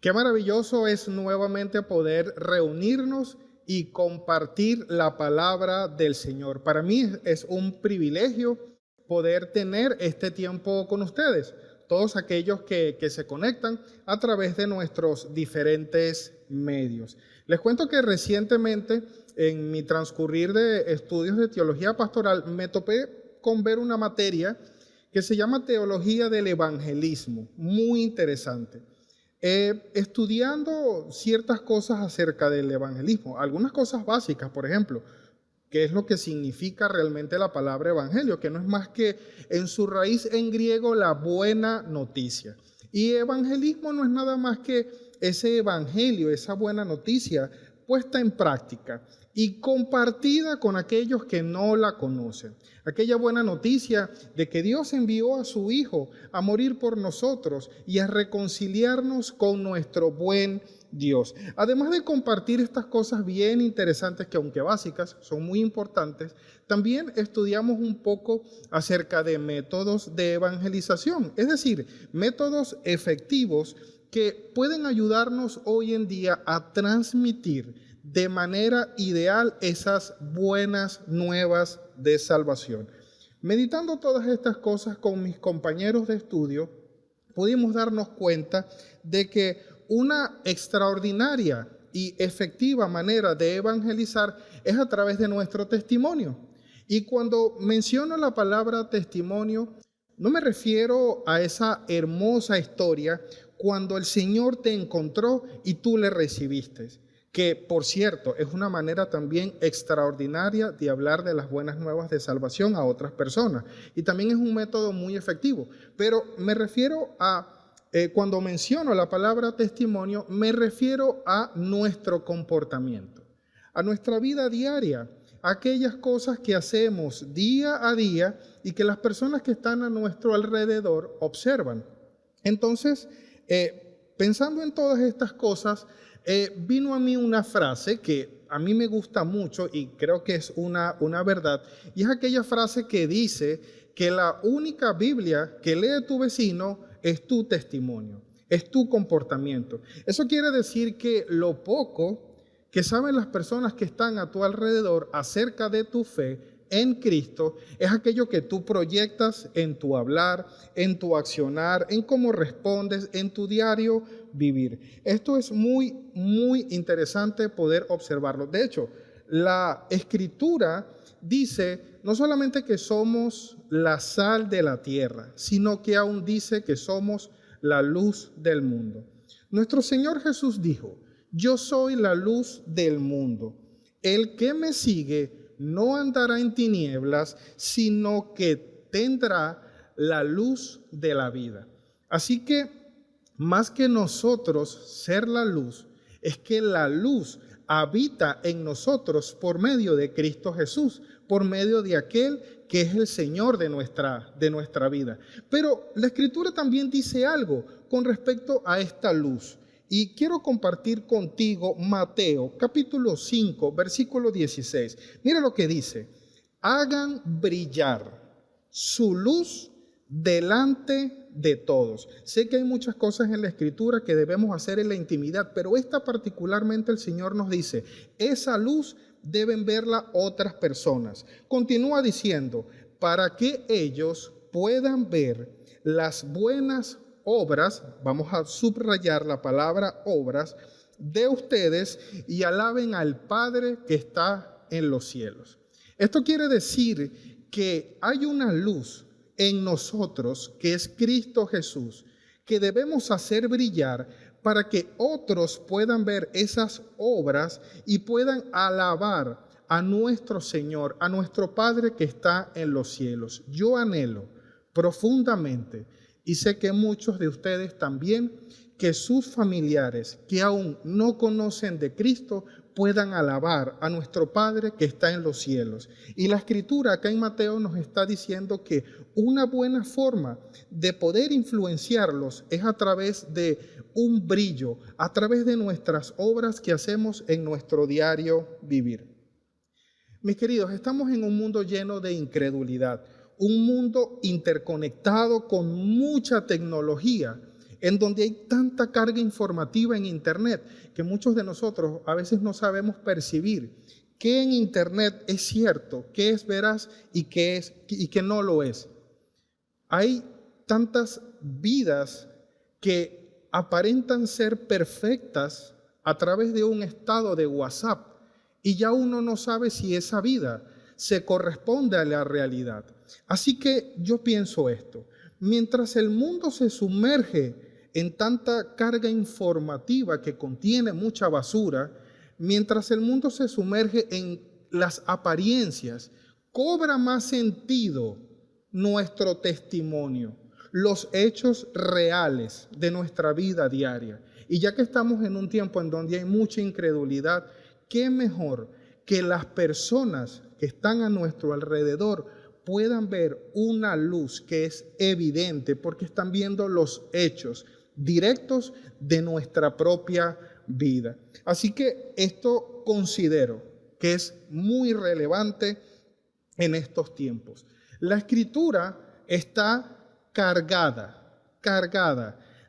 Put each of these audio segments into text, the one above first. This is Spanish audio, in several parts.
Qué maravilloso es nuevamente poder reunirnos y compartir la palabra del Señor. Para mí es un privilegio poder tener este tiempo con ustedes, todos aquellos que se conectan a través de nuestros diferentes medios. Les cuento que recientemente, en mi transcurrir de estudios de teología pastoral, me topé con ver una materia que se llama Teología del Evangelismo, muy interesante. Estudiando ciertas cosas acerca del evangelismo, algunas cosas básicas, por ejemplo, qué es lo que significa realmente la palabra evangelio, que no es más que en su raíz en griego la buena noticia. Y evangelismo no es nada más que ese evangelio, esa buena noticia puesta en práctica y compartida con aquellos que no la conocen. Aquella buena noticia de que Dios envió a su Hijo a morir por nosotros y a reconciliarnos con nuestro buen Dios. Además de compartir estas cosas bien interesantes que, aunque básicas, son muy importantes, también estudiamos un poco acerca de métodos de evangelización, es decir, métodos efectivos que pueden ayudarnos hoy en día a transmitir de manera ideal esas buenas nuevas de salvación. Meditando todas estas cosas con mis compañeros de estudio, pudimos darnos cuenta de que una extraordinaria y efectiva manera de evangelizar es a través de nuestro testimonio. Y cuando menciono la palabra testimonio, no me refiero a esa hermosa historia cuando el Señor te encontró y tú le recibiste, que por cierto es una manera también extraordinaria de hablar de las buenas nuevas de salvación a otras personas y también es un método muy efectivo, pero me refiero a, cuando menciono la palabra testimonio, me refiero a nuestro comportamiento, a nuestra vida diaria, a aquellas cosas que hacemos día a día y que las personas que están a nuestro alrededor observan. Entonces, pensando en todas estas cosas, vino a mí una frase que a mí me gusta mucho y creo que es una verdad, y es aquella frase que dice que la única Biblia que lee tu vecino es tu testimonio, es tu comportamiento. Eso quiere decir que lo poco que saben las personas que están a tu alrededor acerca de tu fe en Cristo es aquello que tú proyectas en tu hablar, en tu accionar, en cómo respondes, en tu diario vivir. Esto es muy, muy interesante poder observarlo. De hecho, la Escritura dice no solamente que somos la sal de la tierra, sino que aún dice que somos la luz del mundo. Nuestro Señor Jesús dijo: yo soy la luz del mundo. El que me sigue no andará en tinieblas, sino que tendrá la luz de la vida. Así que, más que nosotros ser la luz, es que la luz habita en nosotros por medio de Cristo Jesús, por medio de aquel que es el Señor de nuestra vida. Pero la Escritura también dice algo con respecto a esta luz. Y quiero compartir contigo Mateo capítulo 5, versículo 16. Mira lo que dice: hagan brillar su luz delante de todos. Sé que hay muchas cosas en la Escritura que debemos hacer en la intimidad, pero esta particularmente el Señor nos dice, esa luz deben verla otras personas. Continúa diciendo, para que ellos puedan ver las buenas obras, vamos a subrayar la palabra obras, de ustedes y alaben al Padre que está en los cielos. Esto quiere decir que hay una luz en nosotros que es Cristo Jesús, que debemos hacer brillar para que otros puedan ver esas obras y puedan alabar a nuestro Señor, a nuestro Padre que está en los cielos. Yo anhelo profundamente, y sé que muchos de ustedes también, que sus familiares que aún no conocen de Cristo puedan alabar a nuestro Padre que está en los cielos. Y la Escritura acá en Mateo nos está diciendo que una buena forma de poder influenciarlos es a través de un brillo, a través de nuestras obras que hacemos en nuestro diario vivir. Mis queridos, estamos en un mundo lleno de incredulidad, un mundo interconectado con mucha tecnología en donde hay tanta carga informativa en Internet que muchos de nosotros a veces no sabemos percibir qué en Internet es cierto, qué es veraz y qué no lo es. Hay tantas vidas que aparentan ser perfectas a través de un estado de WhatsApp y ya uno no sabe si esa vida se corresponde a la realidad. Así que yo pienso esto, mientras el mundo se sumerge en tanta carga informativa que contiene mucha basura, mientras el mundo se sumerge en las apariencias, cobra más sentido nuestro testimonio, los hechos reales de nuestra vida diaria. Y ya que estamos en un tiempo en donde hay mucha incredulidad, ¿qué mejor que las personas que están a nuestro alrededor puedan ver una luz que es evidente porque están viendo los hechos directos de nuestra propia vida? Así que esto considero que es muy relevante en estos tiempos. La Escritura está cargada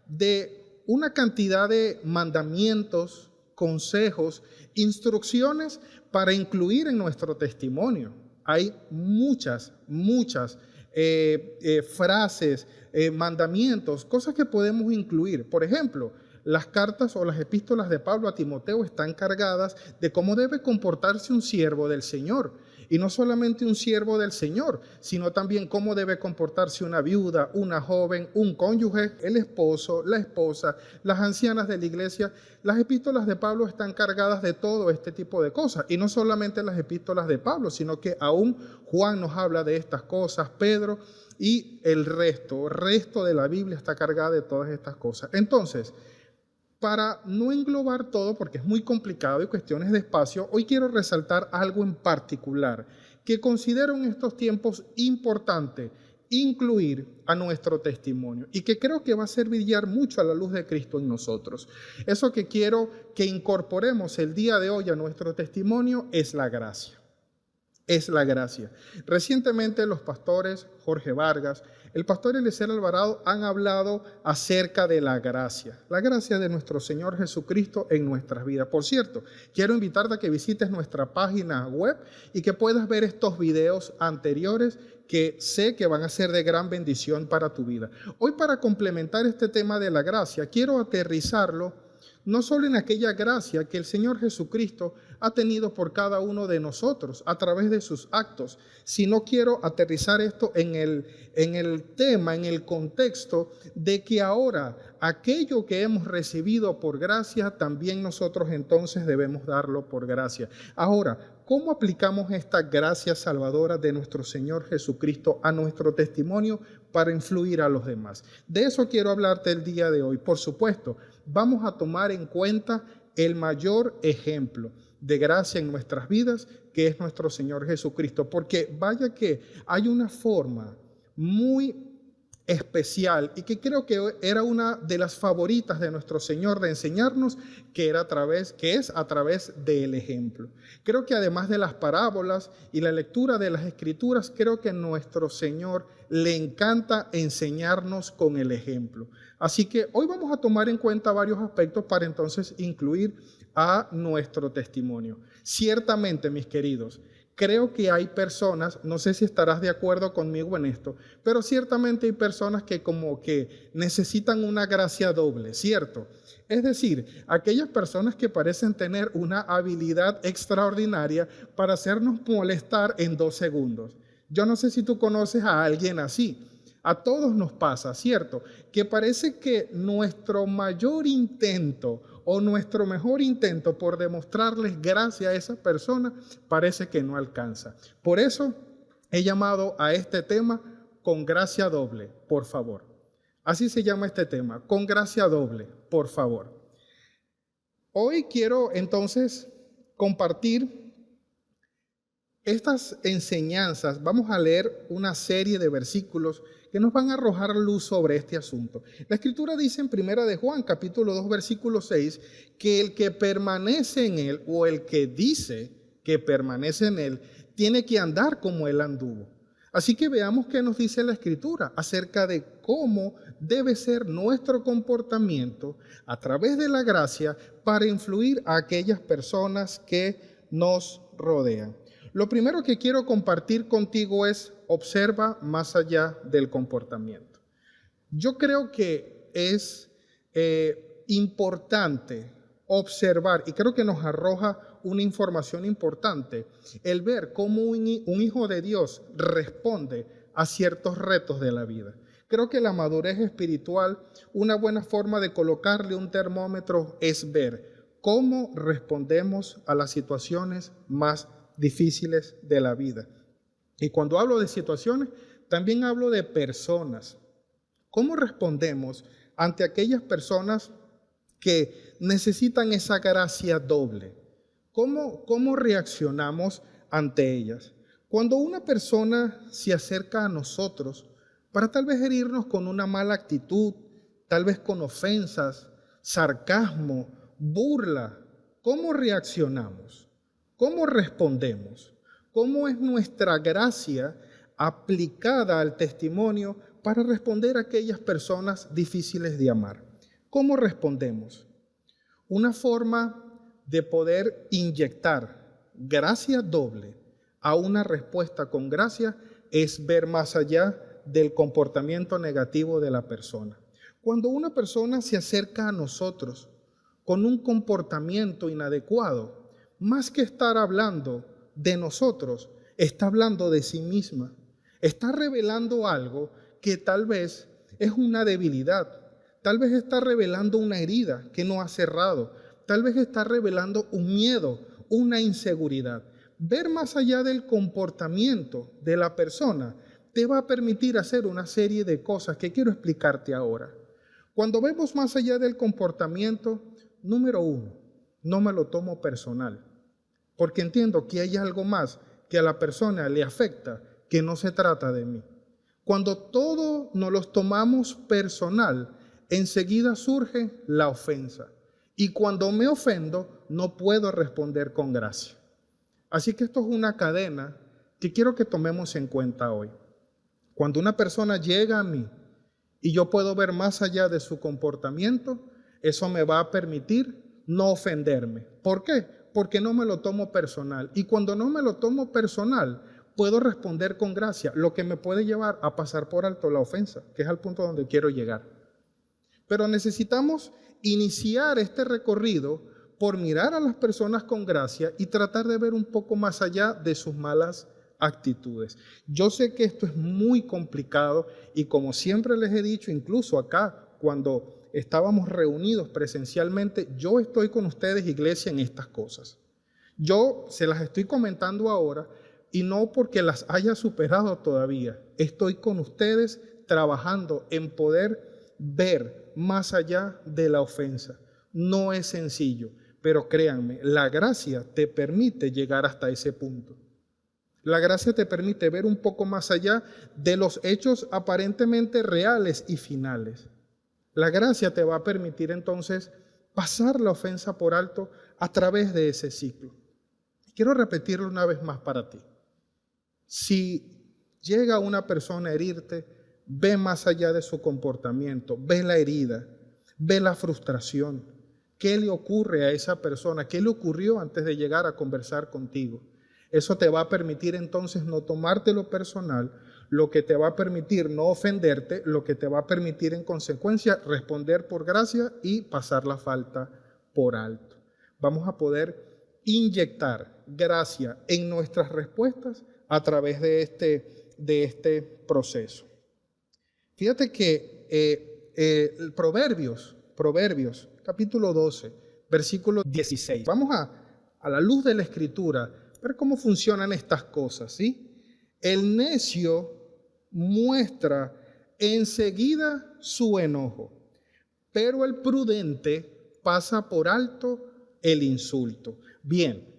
de una cantidad de mandamientos, consejos, instrucciones para incluir en nuestro testimonio. Hay muchas frases, mandamientos, cosas que podemos incluir. Por ejemplo, las cartas o las epístolas de Pablo a Timoteo están cargadas de cómo debe comportarse un siervo del Señor. Y no solamente un siervo del Señor, sino también cómo debe comportarse una viuda, una joven, un cónyuge, el esposo, la esposa, las ancianas de la iglesia. Las epístolas de Pablo están cargadas de todo este tipo de cosas. Y no solamente las epístolas de Pablo, sino que aún Juan nos habla de estas cosas, Pedro, y el resto de la Biblia está cargada de todas estas cosas. Entonces, para no englobar todo, porque es muy complicado y cuestiones de espacio, hoy quiero resaltar algo en particular que considero en estos tiempos importante incluir a nuestro testimonio y que creo que va a hacer brillar mucho a la luz de Cristo en nosotros. Eso que quiero que incorporemos el día de hoy a nuestro testimonio es la gracia. Es la gracia. Recientemente los pastores Jorge Vargas, el pastor Eliezer Alvarado han hablado acerca de la gracia de nuestro Señor Jesucristo en nuestras vidas. Por cierto, quiero invitarte a que visites nuestra página web y que puedas ver estos videos anteriores que sé que van a ser de gran bendición para tu vida. Hoy, para complementar este tema de la gracia, quiero aterrizarlo no solo en aquella gracia que el Señor Jesucristo ha tenido por cada uno de nosotros a través de sus actos, sino quiero aterrizar esto en el tema, en el contexto de que ahora aquello que hemos recibido por gracia, también nosotros entonces debemos darlo por gracia. Ahora, ¿cómo aplicamos esta gracia salvadora de nuestro Señor Jesucristo a nuestro testimonio para influir a los demás? De eso quiero hablarte el día de hoy. Por supuesto, vamos a tomar en cuenta el mayor ejemplo de gracia en nuestras vidas, que es nuestro Señor Jesucristo, porque vaya que hay una forma muy especial y que creo que era una de las favoritas de nuestro Señor de enseñarnos, que es a través del ejemplo. Creo que además de las parábolas y la lectura de las Escrituras, creo que a nuestro Señor le encanta enseñarnos con el ejemplo. Así que hoy vamos a tomar en cuenta varios aspectos para entonces incluir a nuestro testimonio. Ciertamente, mis queridos, creo que hay personas, no sé si estarás de acuerdo conmigo en esto, pero ciertamente hay personas que como que necesitan una gracia doble, ¿cierto? Es decir, aquellas personas que parecen tener una habilidad extraordinaria para hacernos molestar en 2 segundos. Yo no sé si tú conoces a alguien así. A todos nos pasa, ¿cierto? Que parece que nuestro mayor intento o nuestro mejor intento por demostrarles gracia a esa persona parece que no alcanza. Por eso he llamado a este tema con gracia doble, por favor. Así se llama este tema, con gracia doble, por favor. Hoy quiero entonces compartir estas enseñanzas. Vamos a leer una serie de versículos que nos van a arrojar luz sobre este asunto. La Escritura dice en 1 de Juan, capítulo 2, versículo 6, que el que permanece en él, o el que dice que permanece en él, tiene que andar como él anduvo. Así que veamos qué nos dice la Escritura acerca de cómo debe ser nuestro comportamiento a través de la gracia para influir a aquellas personas que nos rodean. Lo primero que quiero compartir contigo es: observa más allá del comportamiento. Yo creo que es importante observar, y creo que nos arroja una información importante, el ver cómo un hijo de Dios responde a ciertos retos de la vida. Creo que la madurez espiritual, una buena forma de colocarle un termómetro es ver cómo respondemos a las situaciones más difíciles de la vida. Y cuando hablo de situaciones, también hablo de personas. ¿Cómo respondemos ante aquellas personas que necesitan esa gracia doble? ¿Cómo reaccionamos ante ellas? Cuando una persona se acerca a nosotros para tal vez herirnos con una mala actitud, tal vez con ofensas, sarcasmo, burla, ¿cómo reaccionamos? ¿Cómo respondemos? ¿Cómo es nuestra gracia aplicada al testimonio para responder a aquellas personas difíciles de amar? ¿Cómo respondemos? Una forma de poder inyectar gracia doble a una respuesta con gracia es ver más allá del comportamiento negativo de la persona. Cuando una persona se acerca a nosotros con un comportamiento inadecuado, más que estar hablando de nosotros, está hablando de sí misma. Está revelando algo que tal vez es una debilidad. Tal vez está revelando una herida que no ha cerrado. Tal vez está revelando un miedo, una inseguridad. Ver más allá del comportamiento de la persona te va a permitir hacer una serie de cosas que quiero explicarte ahora. Cuando vemos más allá del comportamiento, número uno, no me lo tomo personal, porque entiendo que hay algo más que a la persona le afecta, que no se trata de mí. Cuando todo nos los tomamos personal, enseguida surge la ofensa. Y cuando me ofendo, no puedo responder con gracia. Así que esto es una cadena que quiero que tomemos en cuenta hoy. Cuando una persona llega a mí y yo puedo ver más allá de su comportamiento, eso me va a permitir no ofenderme. ¿Por qué? Porque no me lo tomo personal. Y cuando no me lo tomo personal, puedo responder con gracia, lo que me puede llevar a pasar por alto la ofensa, que es al punto donde quiero llegar. Pero necesitamos iniciar este recorrido por mirar a las personas con gracia y tratar de ver un poco más allá de sus malas actitudes. Yo sé que esto es muy complicado y, como siempre les he dicho, incluso acá cuando estábamos reunidos presencialmente, yo estoy con ustedes, iglesia, en estas cosas. Yo se las estoy comentando ahora y no porque las haya superado todavía. Estoy con ustedes trabajando en poder ver más allá de la ofensa. No es sencillo, pero créanme, la gracia te permite llegar hasta ese punto. La gracia te permite ver un poco más allá de los hechos aparentemente reales y finales. La gracia te va a permitir entonces pasar la ofensa por alto a través de ese ciclo. Quiero repetirlo una vez más para ti. Si llega una persona a herirte, ve más allá de su comportamiento, ve la herida, ve la frustración. ¿Qué le ocurre a esa persona? ¿Qué le ocurrió antes de llegar a conversar contigo? Eso te va a permitir entonces no tomártelo personal, lo que te va a permitir no ofenderte, lo que te va a permitir en consecuencia responder por gracia y pasar la falta por alto. Vamos a poder inyectar gracia en nuestras respuestas a través de este proceso. Fíjate que Proverbios, capítulo 12, versículo 16. Vamos a la luz de la Escritura, ver cómo funcionan estas cosas, ¿sí? El necio muestra enseguida su enojo, pero el prudente pasa por alto el insulto. Bien,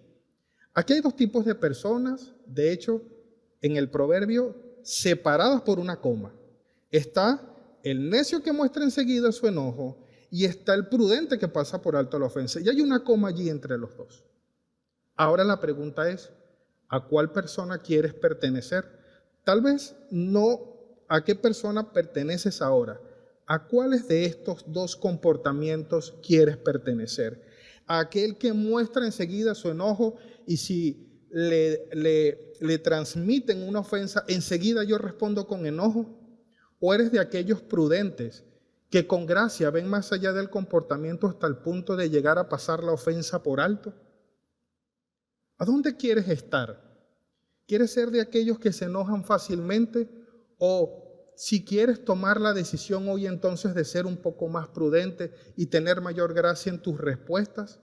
aquí hay dos tipos de personas, de hecho, en el proverbio, separadas por una coma. Está el necio que muestra enseguida su enojo y está el prudente que pasa por alto la ofensa. Y hay una coma allí entre los dos. Ahora la pregunta es, ¿a cuál persona quieres pertenecer? Tal vez no a qué persona perteneces ahora. ¿A cuáles de estos dos comportamientos quieres pertenecer? ¿A aquel que muestra enseguida su enojo y si le transmiten una ofensa, enseguida yo respondo con enojo? ¿O eres de aquellos prudentes que con gracia ven más allá del comportamiento hasta el punto de llegar a pasar la ofensa por alto? ¿A dónde quieres estar? ¿Quieres ser de aquellos que se enojan fácilmente? ¿O si quieres tomar la decisión hoy entonces de ser un poco más prudente y tener mayor gracia en tus respuestas?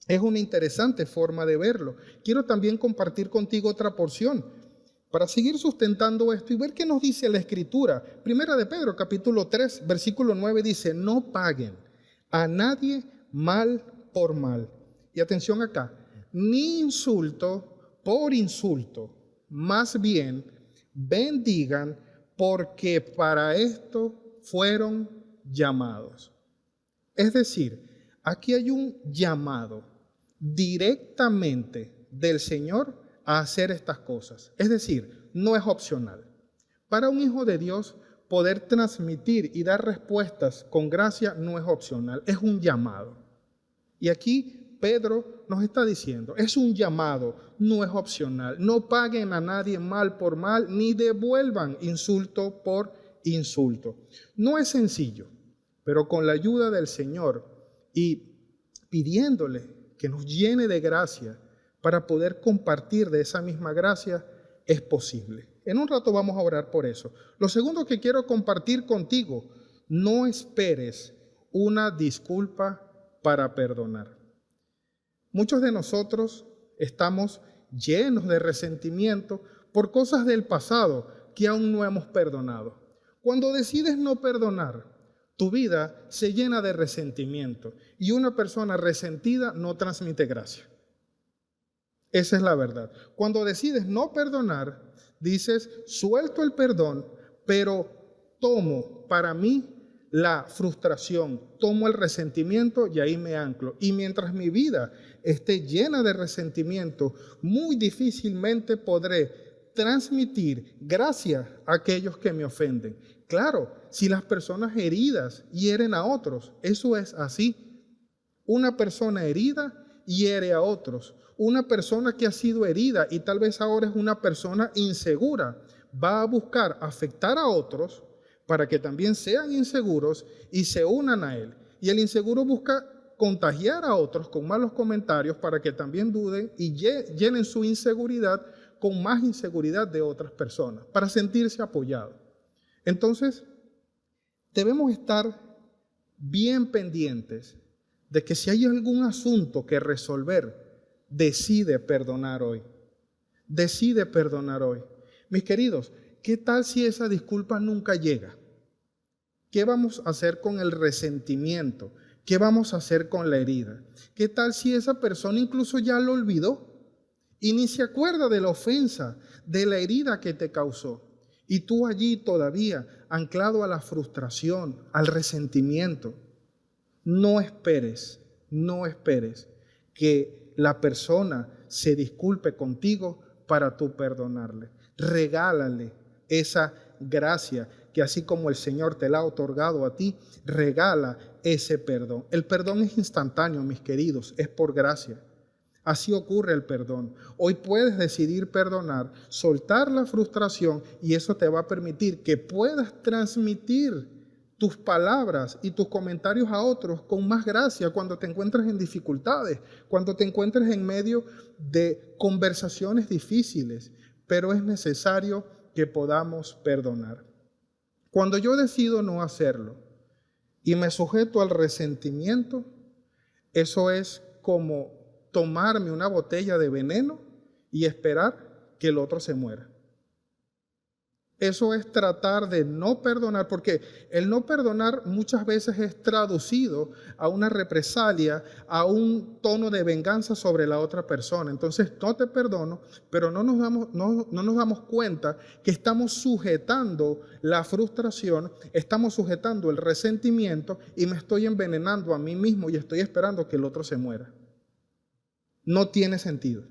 Es una interesante forma de verlo. Quiero también compartir contigo otra porción para seguir sustentando esto y ver qué nos dice la Escritura. Primera de Pedro, capítulo 3, versículo 9 dice, no paguen a nadie mal por mal. Y atención acá, ni insulto por insulto, más bien bendigan porque para esto fueron llamados. Es decir, aquí hay un llamado directamente del Señor a hacer estas cosas. Es decir, no es opcional. Para un hijo de Dios, poder transmitir y dar respuestas con gracia no es opcional, es un llamado. Y aquí Pedro nos está diciendo, es un llamado, no es opcional. No paguen a nadie mal por mal, ni devuelvan insulto por insulto. No es sencillo, pero con la ayuda del Señor y pidiéndole que nos llene de gracia para poder compartir de esa misma gracia, es posible. En un rato vamos a orar por eso. Lo segundo que quiero compartir contigo, no esperes una disculpa para perdonar. Muchos de nosotros estamos llenos de resentimiento por cosas del pasado que aún no hemos perdonado. Cuando decides no perdonar, tu vida se llena de resentimiento y una persona resentida no transmite gracia. Esa es la verdad. Cuando decides no perdonar, dices, suelto el perdón, pero tomo para mí la frustración, tomo el resentimiento y ahí me anclo. Y mientras mi vida esté llena de resentimiento, muy difícilmente podré transmitir gracia a aquellos que me ofenden. Claro, si las personas heridas hieren a otros, eso es así. Una persona herida hiere a otros. Una persona que ha sido herida y tal vez ahora es una persona insegura, va a buscar afectar a otros para que también sean inseguros y se unan a él. Y el inseguro busca contagiar a otros con malos comentarios para que también duden y llenen su inseguridad con más inseguridad de otras personas, para sentirse apoyados. Entonces, debemos estar bien pendientes de que si hay algún asunto que resolver, decide perdonar hoy. Decide perdonar hoy. Mis queridos, ¿qué tal si esa disculpa nunca llega? ¿Qué vamos a hacer con el resentimiento? ¿Qué vamos a hacer con la herida? ¿Qué tal si esa persona incluso ya lo olvidó y ni se acuerda de la ofensa, de la herida que te causó? Y tú allí todavía anclado a la frustración, al resentimiento. No esperes que la persona se disculpe contigo para tú perdonarle. Regálale esa gracia que así como el Señor te la ha otorgado a ti, regala ese perdón. El perdón es instantáneo, mis queridos, es por gracia. Así ocurre el perdón. Hoy puedes decidir perdonar, soltar la frustración y eso te va a permitir que puedas transmitir tus palabras y tus comentarios a otros con más gracia cuando te encuentres en dificultades, cuando te encuentres en medio de conversaciones difíciles, pero es necesario que podamos perdonar. Cuando yo decido no hacerlo y me sujeto al resentimiento, eso es como tomarme una botella de veneno y esperar que el otro se muera. Eso es tratar de no perdonar, porque el no perdonar muchas veces es traducido a una represalia, a un tono de venganza sobre la otra persona. Entonces, no te perdono, pero no nos damos cuenta que estamos sujetando la frustración, estamos sujetando el resentimiento y me estoy envenenando a mí mismo y estoy esperando que el otro se muera. No tiene sentido.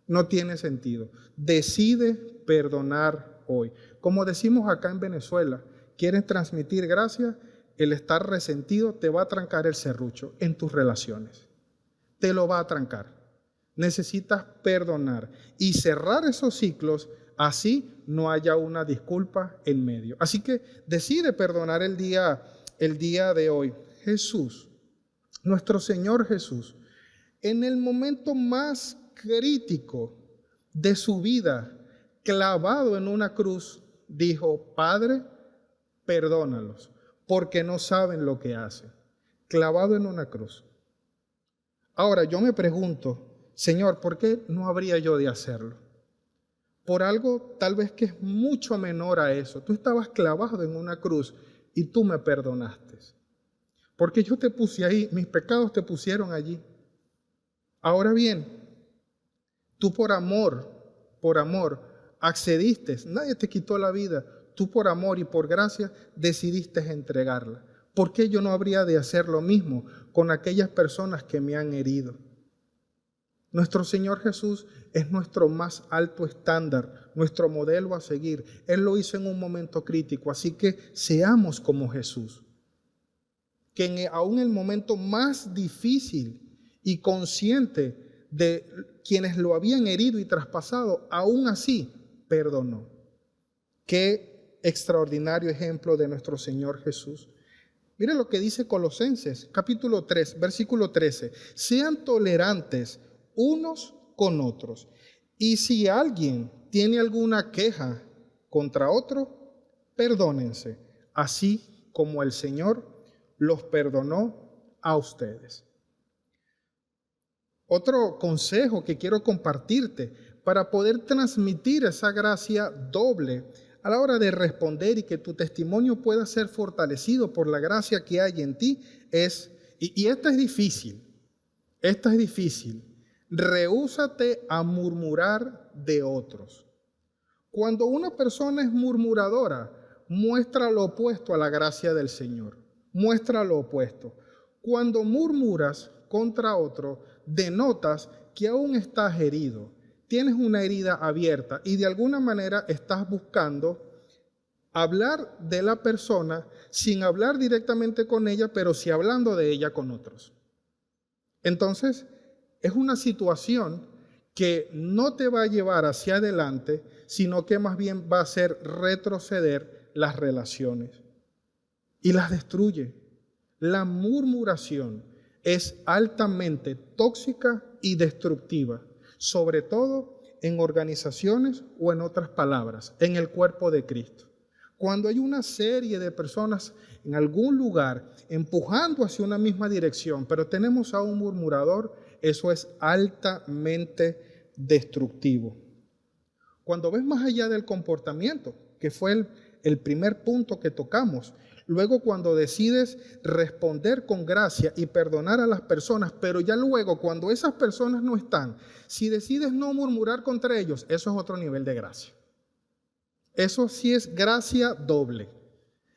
No tiene sentido. Decide perdonar hoy. Como decimos acá en Venezuela, quieren transmitir gracia, el estar resentido te va a trancar el serrucho en tus relaciones. Te lo va a trancar. Necesitas perdonar y cerrar esos ciclos, así no haya una disculpa en medio. Así que decide perdonar el día de hoy. Jesús, nuestro Señor Jesús, en el momento más crítico de su vida, clavado en una cruz, dijo: Padre, perdónalos, porque no saben lo que hacen. Clavado en una cruz. Ahora yo me pregunto, Señor, ¿por qué no habría yo de hacerlo? Por algo tal vez que es mucho menor a eso. Tú estabas clavado en una cruz y tú me perdonaste. Porque yo te puse ahí, mis pecados te pusieron allí. Ahora bien, tú por amor, accediste, nadie te quitó la vida, tú por amor y por gracia decidiste entregarla. ¿Por qué yo no habría de hacer lo mismo con aquellas personas que me han herido? Nuestro Señor Jesús es nuestro más alto estándar, nuestro modelo a seguir. Él lo hizo en un momento crítico, así que seamos como Jesús. Que aún en el momento más difícil y consciente de quienes lo habían herido y traspasado, aún así perdonó. Qué extraordinario ejemplo de nuestro Señor Jesús. Mire lo que dice Colosenses, capítulo 3, versículo 13. Sean tolerantes unos con otros. Y si alguien tiene alguna queja contra otro, perdónense, así como el Señor los perdonó a ustedes. Otro consejo que quiero compartirte para poder transmitir esa gracia doble a la hora de responder y que tu testimonio pueda ser fortalecido por la gracia que hay en ti es, y esta es difícil, rehúsate a murmurar de otros. Cuando una persona es murmuradora, muestra lo opuesto a la gracia del Señor. Muestra lo opuesto. Cuando murmuras contra otro, denotas que aún estás herido. Tienes una herida abierta y de alguna manera estás buscando hablar de la persona sin hablar directamente con ella, pero sí hablando de ella con otros. Entonces, es una situación que no te va a llevar hacia adelante, sino que más bien va a hacer retroceder las relaciones y las destruye. La murmuración es altamente tóxica y destructiva, sobre todo en organizaciones o en otras palabras, en el cuerpo de Cristo. Cuando hay una serie de personas en algún lugar empujando hacia una misma dirección, pero tenemos a un murmurador, eso es altamente destructivo. Cuando ves más allá del comportamiento, que fue el primer punto que tocamos, luego cuando decides responder con gracia y perdonar a las personas, pero ya luego cuando esas personas no están, si decides no murmurar contra ellos, eso es otro nivel de gracia. Eso sí es gracia doble.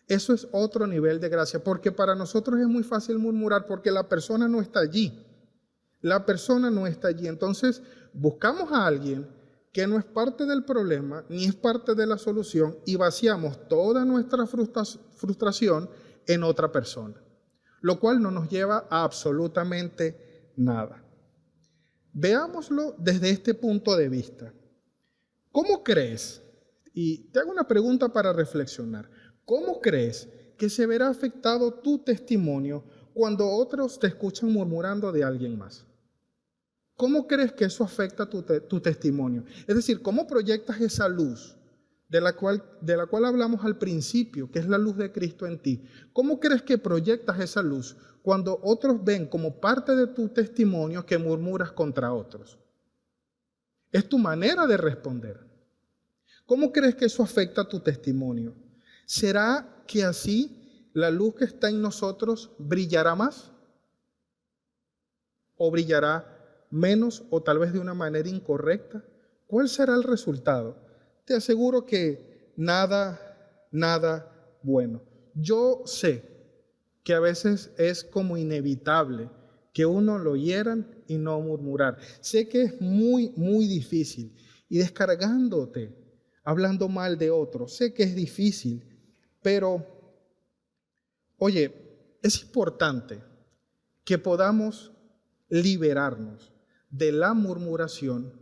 Eso es otro nivel de gracia, porque para nosotros es muy fácil murmurar porque la persona no está allí. La persona no está allí. Entonces buscamos a alguien que no es parte del problema ni es parte de la solución y vaciamos toda nuestra frustración en otra persona, lo cual no nos lleva a absolutamente nada. Veámoslo desde este punto de vista. ¿Cómo crees? Y te hago una pregunta para reflexionar. ¿Cómo crees que se verá afectado tu testimonio cuando otros te escuchan murmurando de alguien más? ¿Cómo crees que eso afecta tu testimonio? Es decir, ¿cómo proyectas esa luz de la cual hablamos al principio, que es la luz de Cristo en ti? ¿Cómo crees que proyectas esa luz cuando otros ven como parte de tu testimonio que murmuras contra otros? Es tu manera de responder. ¿Cómo crees que eso afecta tu testimonio? ¿Será que así la luz que está en nosotros brillará más? ¿O brillará menos o tal vez de una manera incorrecta? ¿Cuál será el resultado? Te aseguro que nada bueno. Yo sé que a veces es como inevitable que uno lo hieran y no murmurar. Sé que es muy, muy difícil. Y descargándote, hablando mal de otros, sé que es difícil, pero, oye, es importante que podamos liberarnos de la murmuración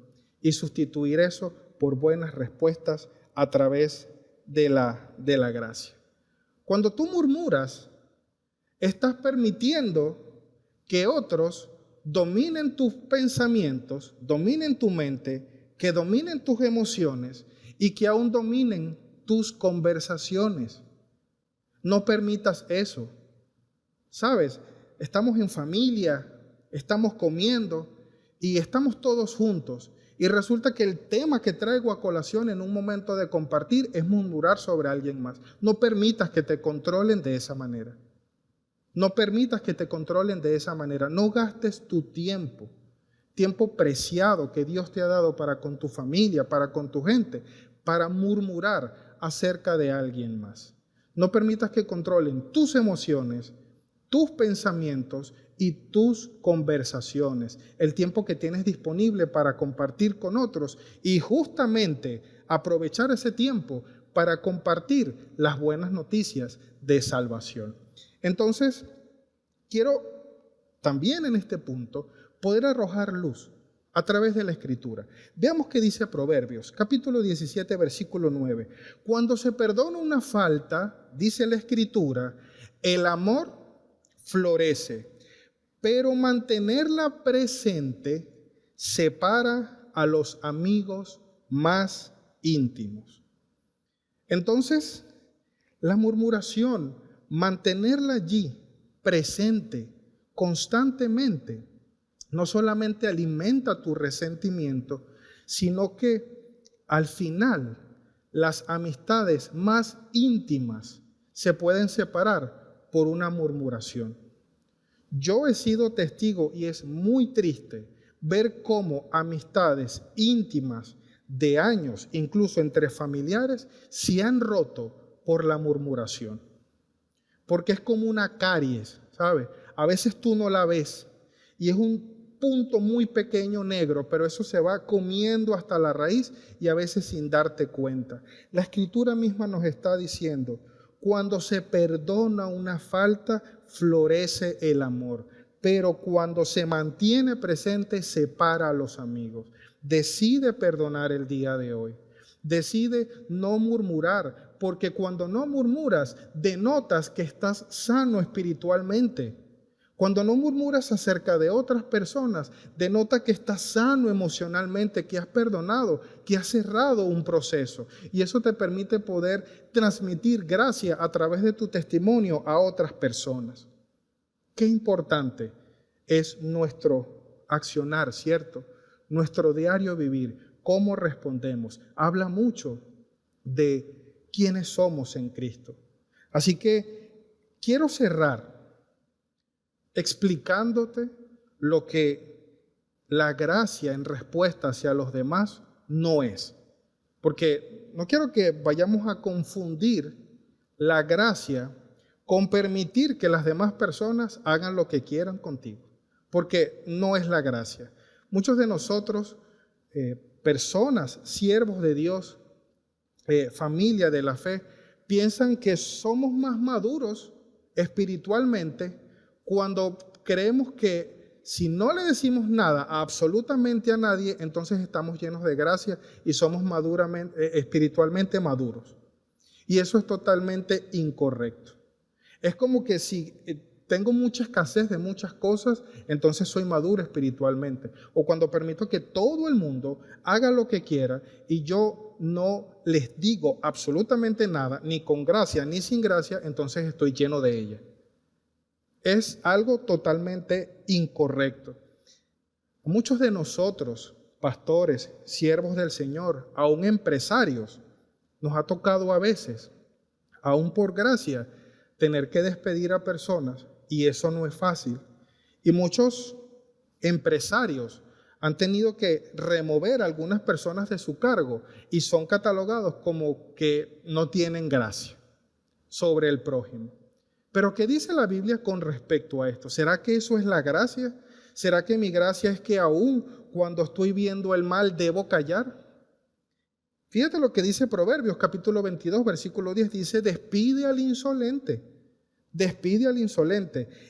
y sustituir eso por buenas respuestas a través de la gracia. Cuando tú murmuras, estás permitiendo que otros dominen tus pensamientos, dominen tu mente, que dominen tus emociones y que aún dominen tus conversaciones. No permitas eso. ¿Sabes? Estamos en familia, estamos comiendo y estamos todos juntos. Y resulta que el tema que traigo a colación en un momento de compartir es murmurar sobre alguien más. No permitas que te controlen de esa manera. No permitas que te controlen de esa manera. No gastes tu tiempo, tiempo preciado que Dios te ha dado para con tu familia, para con tu gente, para murmurar acerca de alguien más. No permitas que controlen tus emociones, tus pensamientos y tus conversaciones, el tiempo que tienes disponible para compartir con otros y justamente aprovechar ese tiempo para compartir las buenas noticias de salvación. Entonces, quiero también en este punto poder arrojar luz a través de la Escritura. Veamos qué dice Proverbios, capítulo 17, versículo 9. Cuando se perdona una falta, dice la Escritura, el amor florece, pero mantenerla presente separa a los amigos más íntimos. Entonces, la murmuración, mantenerla allí presente constantemente, no solamente alimenta tu resentimiento, sino que al final las amistades más íntimas se pueden separar por una murmuración. Yo he sido testigo y es muy triste ver cómo amistades íntimas de años, incluso entre familiares, se han roto por la murmuración. Porque es como una caries, ¿sabes? A veces tú no la ves y es un punto muy pequeño negro, pero eso se va comiendo hasta la raíz y a veces sin darte cuenta. La Escritura misma nos está diciendo, cuando se perdona una falta, florece el amor, pero cuando se mantiene presente, separa a los amigos. Decide perdonar el día de hoy. Decide no murmurar, porque cuando no murmuras, denotas que estás sano espiritualmente. Cuando no murmuras acerca de otras personas, denota que estás sano emocionalmente, que has perdonado, que has cerrado un proceso. Y eso te permite poder transmitir gracia a través de tu testimonio a otras personas. Qué importante es nuestro accionar, ¿cierto? Nuestro diario vivir, cómo respondemos. Habla mucho de quiénes somos en Cristo. Así que quiero cerrar explicándote lo que la gracia en respuesta hacia los demás no es. Porque no quiero que vayamos a confundir la gracia con permitir que las demás personas hagan lo que quieran contigo. Porque no es la gracia. Muchos de nosotros, personas, siervos de Dios, familia de la fe, piensan que somos más maduros espiritualmente cuando creemos que si no le decimos nada a absolutamente a nadie, entonces estamos llenos de gracia y somos espiritualmente maduros. Y eso es totalmente incorrecto. Es como que si tengo mucha escasez de muchas cosas, entonces soy maduro espiritualmente. O cuando permito que todo el mundo haga lo que quiera y yo no les digo absolutamente nada, ni con gracia ni sin gracia, entonces estoy lleno de ella. Es algo totalmente incorrecto. Muchos de nosotros, pastores, siervos del Señor, aún empresarios, nos ha tocado a veces, aún por gracia, tener que despedir a personas y eso no es fácil. Y muchos empresarios han tenido que remover a algunas personas de su cargo y son catalogados como que no tienen gracia sobre el prójimo. Pero ¿qué dice la Biblia con respecto a esto? ¿Será que eso es la gracia? ¿Será que mi gracia es que aún cuando estoy viendo el mal debo callar? Fíjate lo que dice Proverbios capítulo 22, versículo 10, dice, despide al insolente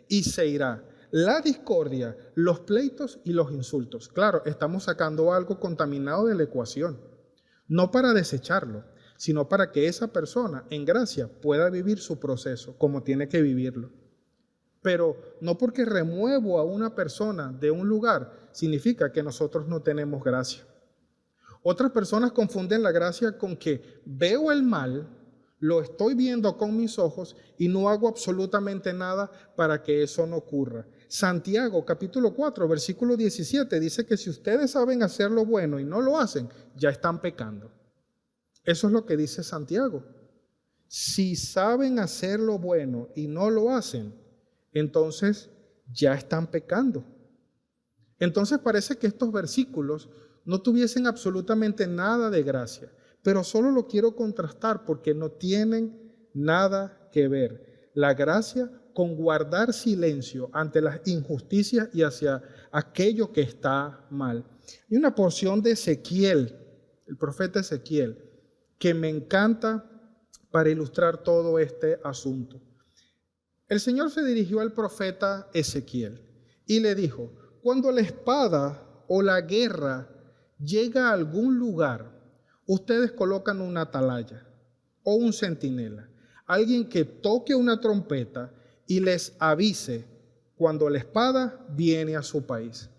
y se irá la discordia, los pleitos y los insultos. Claro, estamos sacando algo contaminado de la ecuación, no para desecharlo, sino para que esa persona en gracia pueda vivir su proceso como tiene que vivirlo. Pero no porque remuevo a una persona de un lugar, significa que nosotros no tenemos gracia. Otras personas confunden la gracia con que veo el mal, lo estoy viendo con mis ojos y no hago absolutamente nada para que eso no ocurra. Santiago capítulo 4, versículo 17 dice que si ustedes saben hacer lo bueno y no lo hacen, ya están pecando. Eso es lo que dice Santiago. Si saben hacer lo bueno y no lo hacen, entonces ya están pecando. Entonces parece que estos versículos no tuviesen absolutamente nada de gracia, pero solo lo quiero contrastar porque no tienen nada que ver la gracia con guardar silencio ante las injusticias y hacia aquello que está mal. Hay una porción de Ezequiel, el profeta Ezequiel, que me encanta para ilustrar todo este asunto. El Señor se dirigió al profeta Ezequiel y le dijo, cuando la espada o la guerra llega a algún lugar, ustedes colocan una atalaya o un centinela, alguien que toque una trompeta y les avise cuando la espada viene a su país.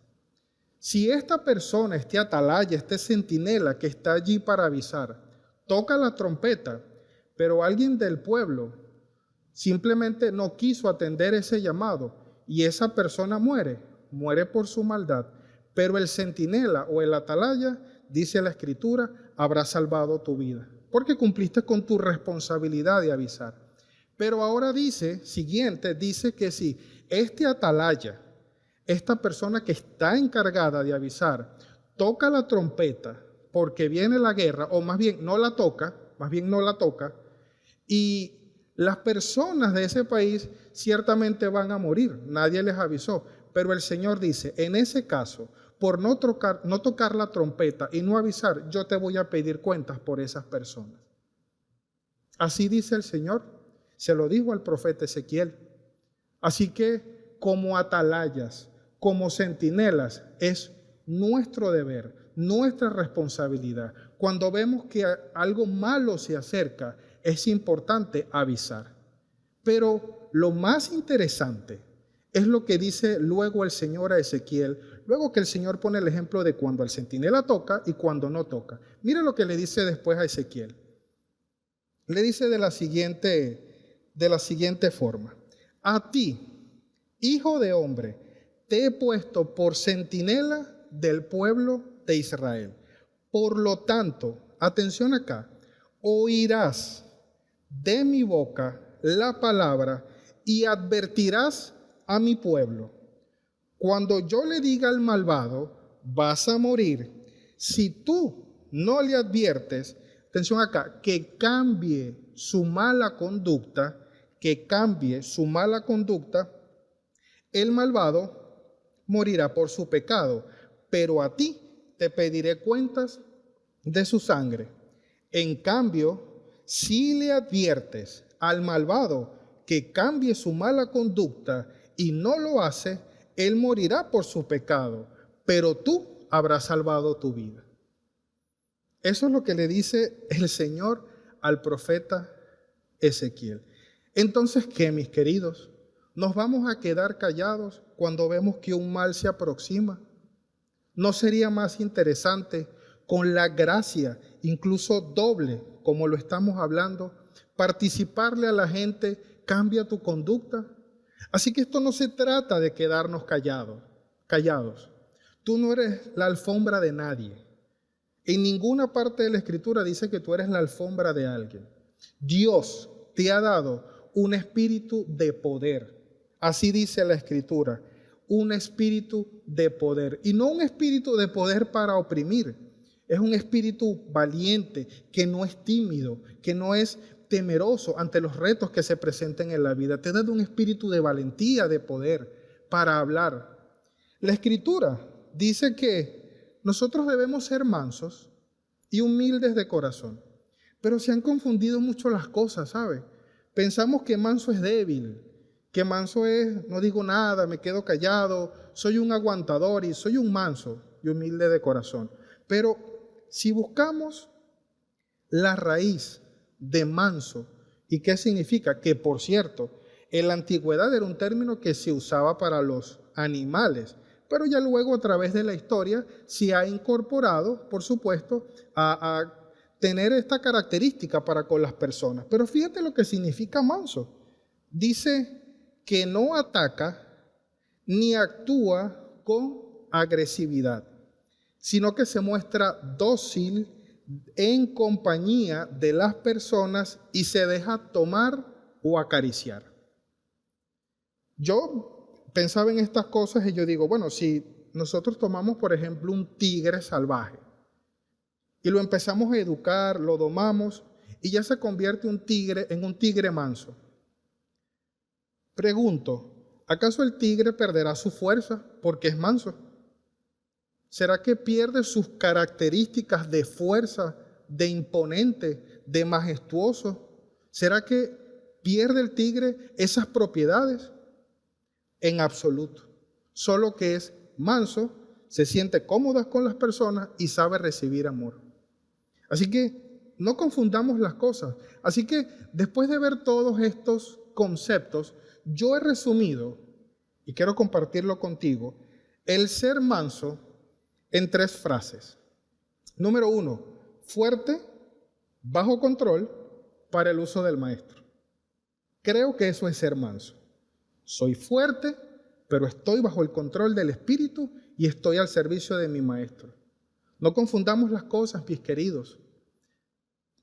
Si esta persona, este atalaya, este centinela que está allí para avisar, toca la trompeta, pero alguien del pueblo simplemente no quiso atender ese llamado y esa persona muere por su maldad, pero el centinela o el atalaya, dice la Escritura, habrá salvado tu vida, porque cumpliste con tu responsabilidad de avisar. Pero ahora dice que si este atalaya, esta persona que está encargada de avisar, toca la trompeta porque viene la guerra, o más bien no la toca, y las personas de ese país ciertamente van a morir, nadie les avisó, pero el Señor dice, en ese caso, por no tocar la trompeta y no avisar, yo te voy a pedir cuentas por esas personas. Así dice el Señor, se lo dijo al profeta Ezequiel. Así que como atalayas, como centinelas, es nuestro deber, nuestra responsabilidad. Cuando vemos que algo malo se acerca, es importante avisar. Pero lo más interesante es lo que dice luego el Señor a Ezequiel, luego que el Señor pone el ejemplo de cuando el centinela toca y cuando no toca. Mira lo que le dice después a Ezequiel. Le dice de la siguiente forma: a ti, hijo de hombre, te he puesto por centinela del pueblo de Israel. Por lo tanto, atención acá, oirás de mi boca la palabra y advertirás a mi pueblo. Cuando yo le diga al malvado, vas a morir, si tú no le adviertes, atención acá, que cambie su mala conducta, el malvado morirá por su pecado, pero a ti te pediré cuentas de su sangre. En cambio, si le adviertes al malvado que cambie su mala conducta y no lo hace, él morirá por su pecado, pero tú habrás salvado tu vida. Eso es lo que le dice el Señor al profeta Ezequiel. Entonces, ¿qué, mis queridos? ¿Nos vamos a quedar callados cuando vemos que un mal se aproxima? ¿No sería más interesante, con la gracia, incluso doble, como lo estamos hablando, participarle a la gente, cambia tu conducta? Así que esto no se trata de quedarnos callados. Tú no eres la alfombra de nadie. En ninguna parte de la Escritura dice que tú eres la alfombra de alguien. Dios te ha dado un espíritu de poder. Así dice la Escritura, un espíritu de poder. Y no un espíritu de poder para oprimir. Es un espíritu valiente, que no es tímido, que no es temeroso ante los retos que se presenten en la vida. Te da un espíritu de valentía, de poder para hablar. La Escritura dice que nosotros debemos ser mansos y humildes de corazón. Pero se han confundido mucho las cosas, ¿sabe? Pensamos que manso es débil, que manso es, no digo nada, me quedo callado, soy un aguantador y soy un manso y humilde de corazón. Pero si buscamos la raíz de manso, ¿y qué significa? Que, por cierto, en la antigüedad era un término que se usaba para los animales, pero ya luego a través de la historia se ha incorporado, por supuesto, a tener esta característica para con las personas. Pero fíjate lo que significa manso. Dice que no ataca ni actúa con agresividad, sino que se muestra dócil en compañía de las personas y se deja tomar o acariciar. Yo pensaba en estas cosas y yo digo, bueno, si nosotros tomamos, por ejemplo, un tigre salvaje y lo empezamos a educar, lo domamos y ya se convierte en un tigre manso. Pregunto, ¿acaso el tigre perderá su fuerza porque es manso? ¿Será que pierde sus características de fuerza, de imponente, de majestuoso? ¿Será que pierde el tigre esas propiedades? En absoluto. Solo que es manso, se siente cómodo con las personas y sabe recibir amor. Así que no confundamos las cosas. Así que después de ver todos estos conceptos, yo he resumido, y quiero compartirlo contigo, el ser manso en 3 frases. Número 1, fuerte, bajo control, para el uso del maestro. Creo que eso es ser manso. Soy fuerte, pero estoy bajo el control del Espíritu y estoy al servicio de mi maestro. No confundamos las cosas, mis queridos.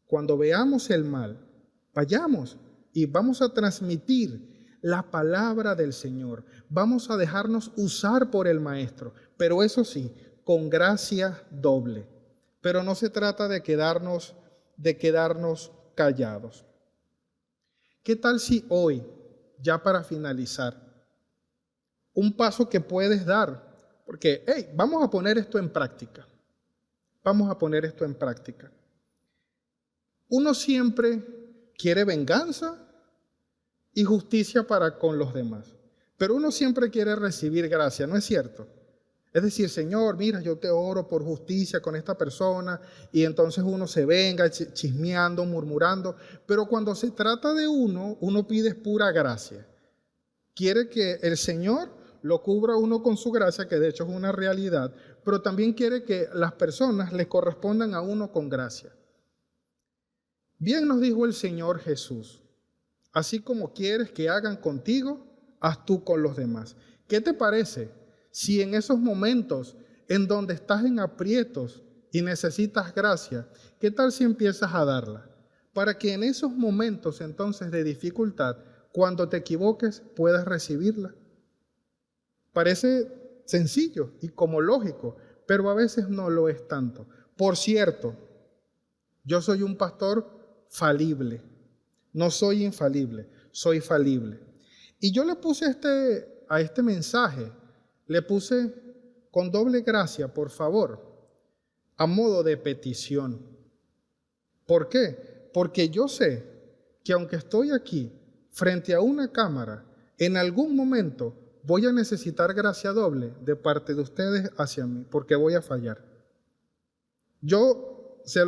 Cuando veamos el mal, vayamos y vamos a transmitir la palabra del Señor. Vamos a dejarnos usar por el maestro, pero eso sí, con gracia doble. Pero no se trata de quedarnos callados. ¿Qué tal si hoy, ya para finalizar, un paso que puedes dar? Porque, vamos a poner esto en práctica. Vamos a poner esto en práctica. Uno siempre quiere venganza y justicia para con los demás, pero uno siempre quiere recibir gracia, ¿no es cierto? Es decir, Señor, mira, yo te oro por justicia con esta persona, y entonces uno se venga chismeando, murmurando, pero cuando se trata de uno pide pura gracia. Quiere que el Señor lo cubra a uno con su gracia, que de hecho es una realidad, pero también quiere que las personas le correspondan a uno con gracia. Bien nos dijo el Señor Jesús, así como quieres que hagan contigo, haz tú con los demás. ¿Qué te parece si en esos momentos en donde estás en aprietos y necesitas gracia, qué tal si empiezas a darla? Para que en esos momentos entonces de dificultad, cuando te equivoques, puedas recibirla. Parece sencillo y como lógico, pero a veces no lo es tanto. Por cierto, yo soy un pastor falible. No soy infalible, soy falible. Y yo le puse a este mensaje, le puse con doble gracia, por favor, a modo de petición. ¿Por qué? Porque yo sé que aunque estoy aquí frente a una cámara, en algún momento voy a necesitar gracia doble de parte de ustedes hacia mí, porque voy a fallar. Yo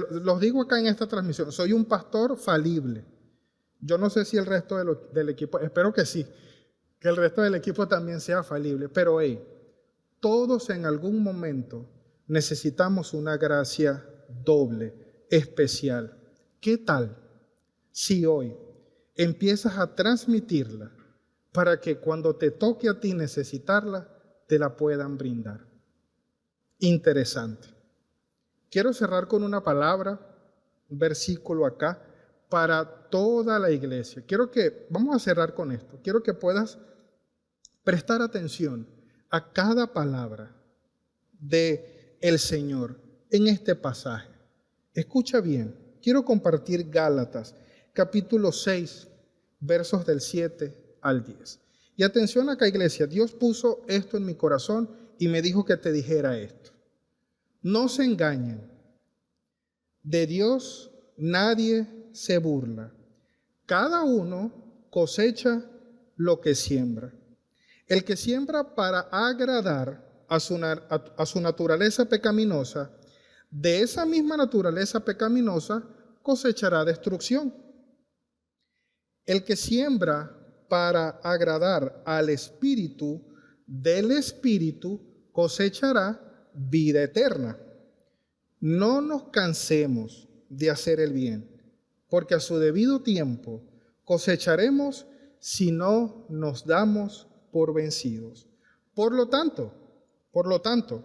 los digo acá en esta transmisión, soy un pastor falible. Yo no sé si el resto del equipo, espero que sí, que el resto del equipo también sea falible, pero todos en algún momento necesitamos una gracia doble, especial. ¿Qué tal si hoy empiezas a transmitirla para que cuando te toque a ti necesitarla, te la puedan brindar? Interesante. Quiero cerrar con una palabra, un versículo acá, para toda la iglesia. Vamos a cerrar con esto. Quiero que puedas prestar atención a cada palabra del Señor en este pasaje. Escucha bien, quiero compartir Gálatas, capítulo 6, versos del 7 al 10. Y atención acá, iglesia, Dios puso esto en mi corazón y me dijo que te dijera esto. No se engañen. De Dios nadie se burla. Cada uno cosecha lo que siembra. El que siembra para agradar a su naturaleza pecaminosa, de esa misma naturaleza pecaminosa cosechará destrucción. El que siembra para agradar al Espíritu, del Espíritu cosechará vida eterna. No nos cansemos de hacer el bien, porque a su debido tiempo cosecharemos si no nos damos por vencidos. Por lo tanto,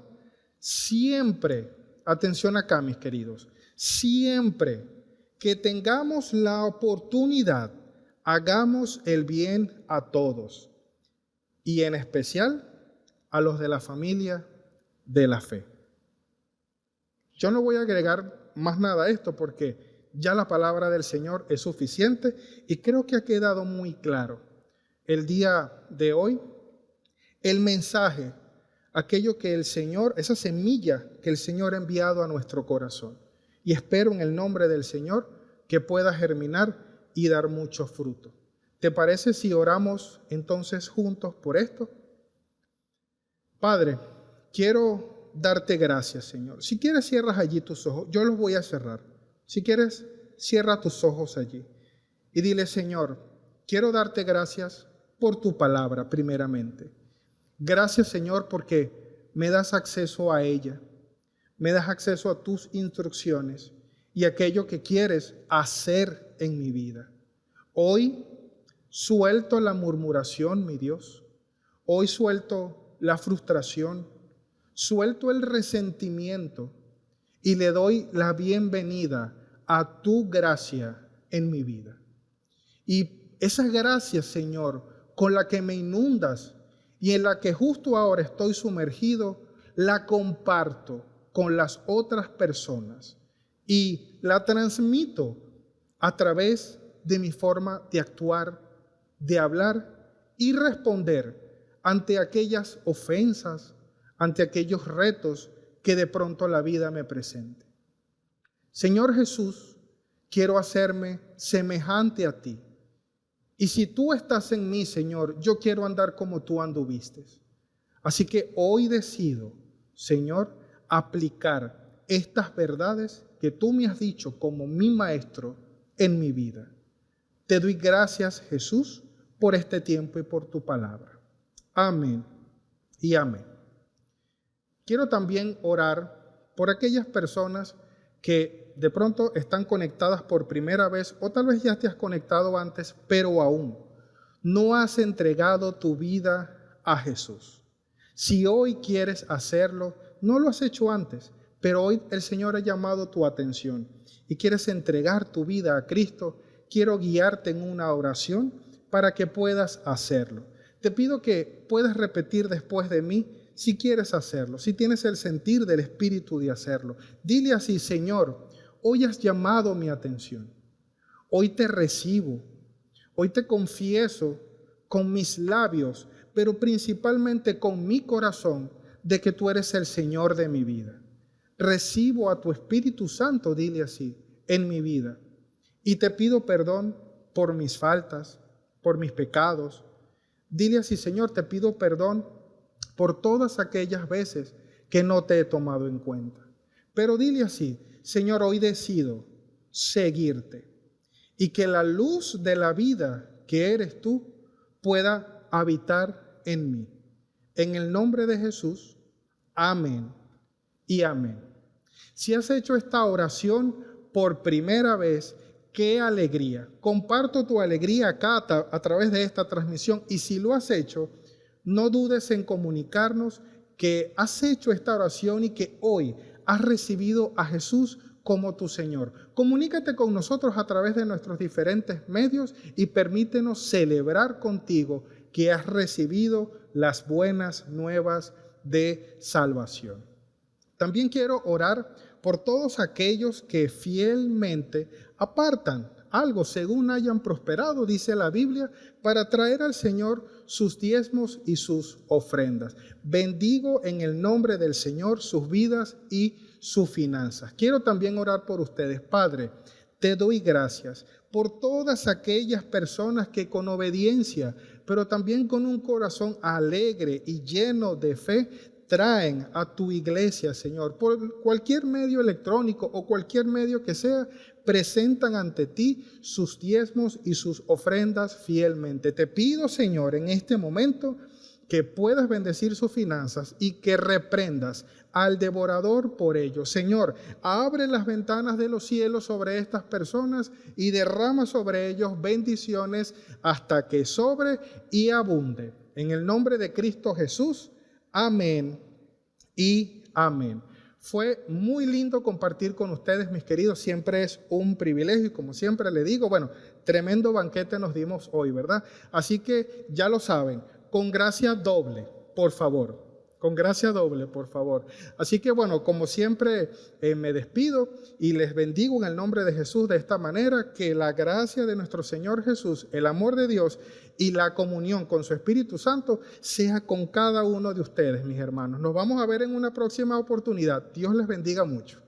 siempre, atención acá, mis queridos, siempre que tengamos la oportunidad, hagamos el bien a todos, y en especial a los de la familia de la fe. Yo no voy a agregar más nada a esto porque ya la palabra del Señor es suficiente y creo que ha quedado muy claro el día de hoy el mensaje, aquello que el Señor, esa semilla que el Señor ha enviado a nuestro corazón. Y espero en el nombre del Señor que pueda germinar y dar mucho fruto. ¿Te parece si oramos entonces juntos por esto? Padre, quiero darte gracias, Señor. Si quieres, cierras allí tus ojos. Yo los voy a cerrar. Si quieres, cierra tus ojos allí. Y dile, Señor, quiero darte gracias por tu palabra primeramente. Gracias, Señor, porque me das acceso a ella. Me das acceso a tus instrucciones y aquello que quieres hacer en mi vida. Hoy suelto la murmuración, mi Dios. Hoy suelto la frustración. Suelto el resentimiento y le doy la bienvenida a tu gracia en mi vida. Y esa gracia, Señor, con la que me inundas y en la que justo ahora estoy sumergido, la comparto con las otras personas y la transmito a través de mi forma de actuar, de hablar y responder ante aquellas ofensas, ante aquellos retos que de pronto la vida me presente. Señor Jesús, quiero hacerme semejante a ti. Y si tú estás en mí, Señor, yo quiero andar como tú anduviste. Así que hoy decido, Señor, aplicar estas verdades que tú me has dicho como mi maestro en mi vida. Te doy gracias, Jesús, por este tiempo y por tu palabra. Amén y amén. Quiero también orar por aquellas personas que de pronto están conectadas por primera vez o tal vez ya te has conectado antes, pero aún no has entregado tu vida a Jesús. Si hoy quieres hacerlo, no lo has hecho antes, pero hoy el Señor ha llamado tu atención y quieres entregar tu vida a Cristo, quiero guiarte en una oración para que puedas hacerlo. Te pido que puedas repetir después de mí si quieres hacerlo, si tienes el sentir del Espíritu de hacerlo. Dile así: Señor, hoy has llamado mi atención. Hoy te recibo. Hoy te confieso con mis labios, pero principalmente con mi corazón, de que tú eres el Señor de mi vida. Recibo a tu Espíritu Santo, dile así, en mi vida. Y te pido perdón por mis faltas, por mis pecados. Dile así: Señor, te pido perdón por todas aquellas veces que no te he tomado en cuenta. Pero dile así: Señor, hoy decido seguirte y que la luz de la vida que eres tú pueda habitar en mí. En el nombre de Jesús, amén y amén. Si has hecho esta oración por primera vez, qué alegría. Comparto tu alegría acá a través de esta transmisión, y si lo has hecho, no dudes en comunicarnos que has hecho esta oración y que hoy has recibido a Jesús como tu Señor. Comunícate con nosotros a través de nuestros diferentes medios y permítenos celebrar contigo que has recibido las buenas nuevas de salvación. También quiero orar por todos aquellos que fielmente apartan algo según hayan prosperado, dice la Biblia, para traer al Señor sus diezmos y sus ofrendas. Bendigo en el nombre del Señor sus vidas y sus finanzas. Quiero también orar por ustedes. Padre, te doy gracias por todas aquellas personas que con obediencia, pero también con un corazón alegre y lleno de fe, traen a tu iglesia, Señor, por cualquier medio electrónico o cualquier medio que sea, presentan ante ti sus diezmos y sus ofrendas fielmente. Te pido, Señor, en este momento que puedas bendecir sus finanzas y que reprendas al devorador por ello. Señor, abre las ventanas de los cielos sobre estas personas y derrama sobre ellos bendiciones hasta que sobre y abunde. En el nombre de Cristo Jesús, amén y amén. Fue muy lindo compartir con ustedes, mis queridos. Siempre es un privilegio y como siempre le digo, bueno, tremendo banquete nos dimos hoy, ¿verdad? Así que ya lo saben, con gracia doble, por favor. Con gracia doble, por favor. Así que bueno, como siempre me despido y les bendigo en el nombre de Jesús de esta manera, que la gracia de nuestro Señor Jesús, el amor de Dios y la comunión con su Espíritu Santo sea con cada uno de ustedes, mis hermanos. Nos vamos a ver en una próxima oportunidad. Dios les bendiga mucho.